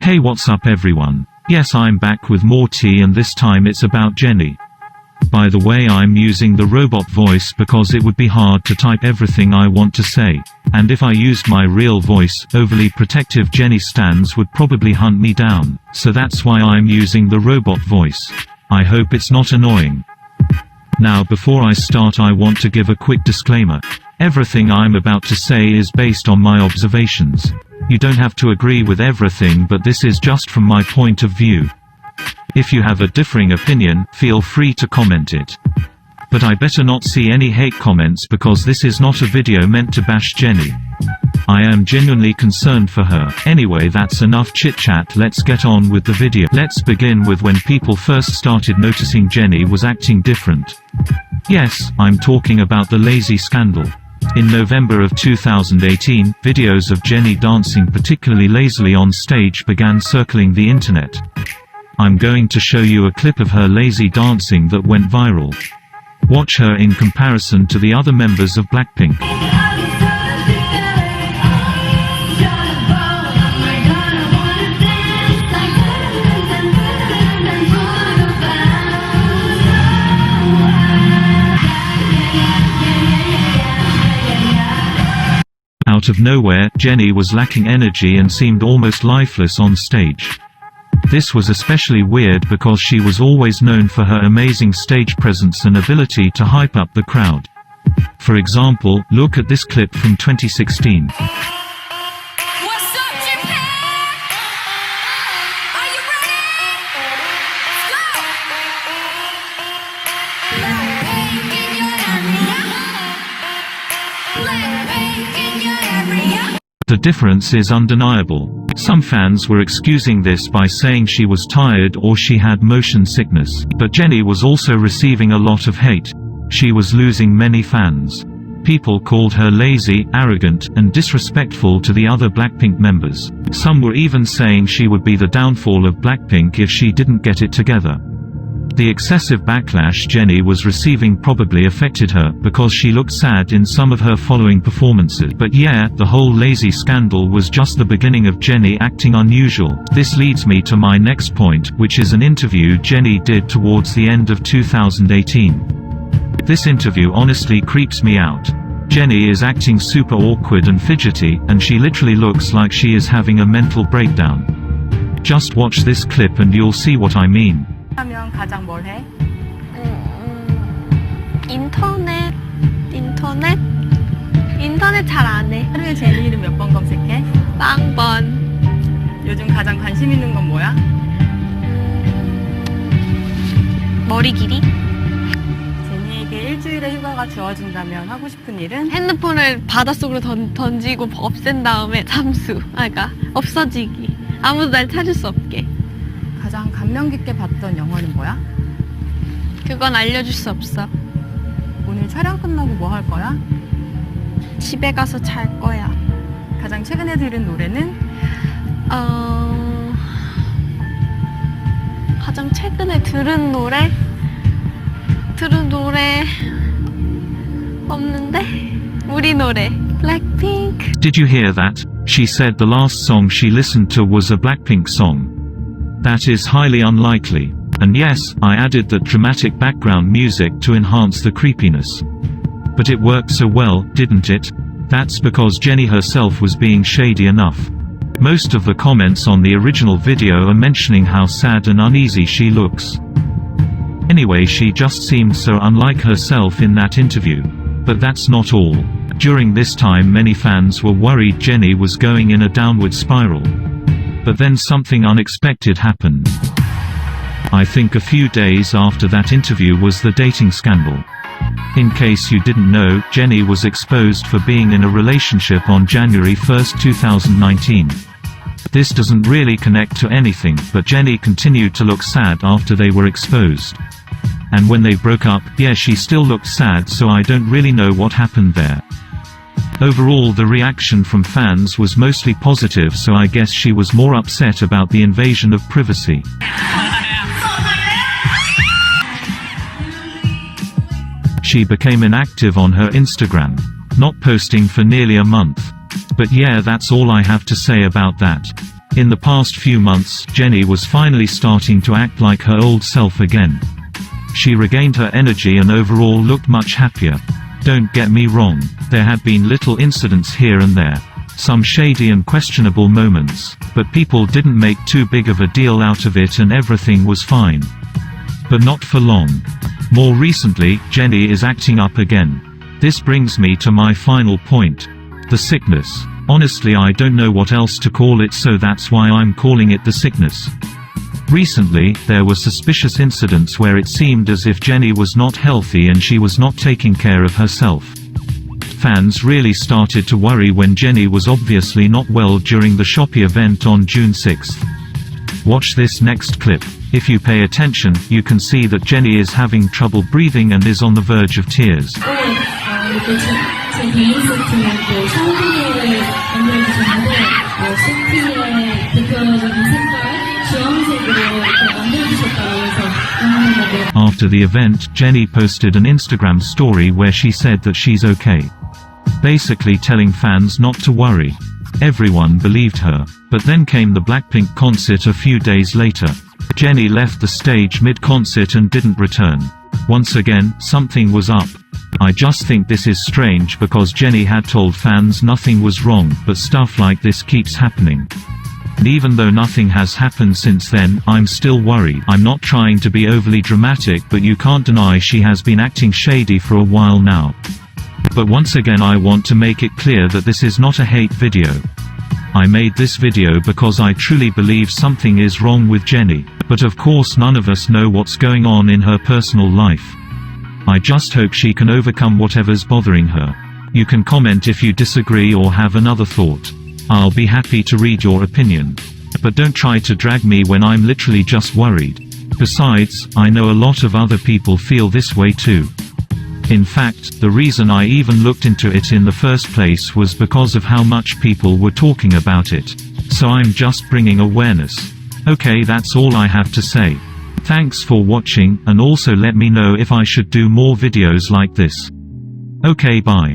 Hey, what's up everyone? Yes, I'm back with more tea, and this time it's about Jennie. By the way, I'm using the robot voice because it would be hard to type everything I want to say. And if I used my real voice, overly protective Jennie stans would probably hunt me down. So that's why I'm using the robot voice. I hope it's not annoying. Now, before I start, I want to give a quick disclaimer. Everything I'm about to say is based on my observations. You don't have to agree with everything, but this is just from my point of view. If you have a differing opinion, feel free to comment it. But I better not see any hate comments because this is not a video meant to bash Jennie. I am genuinely concerned for her. Anyway, that's enough chit-chat, let's get on with the video. Let's begin with when people first started noticing Jennie was acting different. Yes, I'm talking about the lazy scandal. In November of 2018, videos of Jennie dancing particularly lazily on stage began circling the internet. I'm going to show you a clip of her lazy dancing that went viral. Watch her in comparison to the other members of Blackpink. Out of nowhere, Jennie was lacking energy and seemed almost lifeless on stage. This was especially weird because she was always known for her amazing stage presence and ability to hype up the crowd. For example, look at this clip from 2016. The difference is undeniable. Some fans were excusing this by saying she was tired or she had motion sickness. But Jennie was also receiving a lot of hate. She was losing many fans. People called her lazy, arrogant, and disrespectful to the other Blackpink members. Some were even saying she would be the downfall of Blackpink if she didn't get it together. The excessive backlash Jennie was receiving probably affected her, because she looked sad in some of her following performances. But yeah, the whole lazy scandal was just the beginning of Jennie acting unusual. This leads me to my next point, which is an interview Jennie did towards the end of 2018. This interview honestly creeps me out. Jennie is acting super awkward and fidgety, and she literally looks like she is having a mental breakdown. Just watch this clip and you'll see what I mean. 하면 가장 뭘 해? 인터넷 잘 안 해. 하루에 제니 이름 몇 번 검색해? 0번. 요즘 가장 관심 있는 건 뭐야? 머리 길이? 제니에게 일주일의 휴가가 주어진다면 하고 싶은 일은? 핸드폰을 바닷속으로 던지고 없앤 다음에 잠수. 그러니까 없어지기. 아무도 날 찾을 수 없게. 가장 감명 깊게 봤던 영화는 뭐야? 그건 알려줄 수 없어. 오늘 촬영 끝나고 뭐 할 거야? 집에 가서 잘 거야. 가장 최근에 들은 노래는? 가장 최근에 들은 노래 없는데? 우리 노래 blackpink. Did you hear that? She said the last song she listened to was a Blackpink song. That is highly unlikely. And yes, I added that dramatic background music to enhance the creepiness. But it worked so well, didn't it? That's because Jennie herself was being shady enough. Most of the comments on the original video are mentioning how sad and uneasy she looks. Anyway, she just seemed so unlike herself in that interview. But that's not all. During this time, many fans were worried Jennie was going in a downward spiral. But then something unexpected happened. I think a few days after that interview was the dating scandal. In case you didn't know, Jennie was exposed for being in a relationship on January 1, 2019. This doesn't really connect to anything, but Jennie continued to look sad after they were exposed. And when they broke up, yeah, she still looked sad, so I don't really know what happened there. Overall, the reaction from fans was mostly positive, so I guess she was more upset about the invasion of privacy. She became inactive on her Instagram, not posting for nearly a month. But yeah, that's all I have to say about that. In the past few months, Jennie was finally starting to act like her old self again. She regained her energy and overall looked much happier. Don't get me wrong, there had been little incidents here and there. Some shady and questionable moments, but people didn't make too big of a deal out of it and everything was fine. But not for long. More recently, Jennie is acting up again. This brings me to my final point. The sickness. Honestly, I don't know what else to call it, so that's why I'm calling it the sickness. Recently, there were suspicious incidents where it seemed as if Jennie was not healthy and she was not taking care of herself. Fans really started to worry when Jennie was obviously not well during the Shopee event on June 6. Watch this next clip. If you pay attention, you can see that Jennie is having trouble breathing and is on the verge of tears. After the event, Jennie posted an Instagram story where she said that she's okay. Basically telling fans not to worry. Everyone believed her. But then came the Blackpink concert a few days later. Jennie left the stage mid-concert and didn't return. Once again, something was up. I just think this is strange because Jennie had told fans nothing was wrong, but stuff like this keeps happening. And even though nothing has happened since then, I'm still worried. I'm not trying to be overly dramatic, but you can't deny she has been acting shady for a while now. But once again, I want to make it clear that this is not a hate video. I made this video because I truly believe something is wrong with Jennie, but of course none of us know what's going on in her personal life. I just hope she can overcome whatever's bothering her. You can comment if you disagree or have another thought. I'll be happy to read your opinion. But don't try to drag me when I'm literally just worried. Besides, I know a lot of other people feel this way too. In fact, the reason I even looked into it in the first place was because of how much people were talking about it. So I'm just bringing awareness. Okay, that's all I have to say. Thanks for watching, and also let me know if I should do more videos like this. Okay, bye.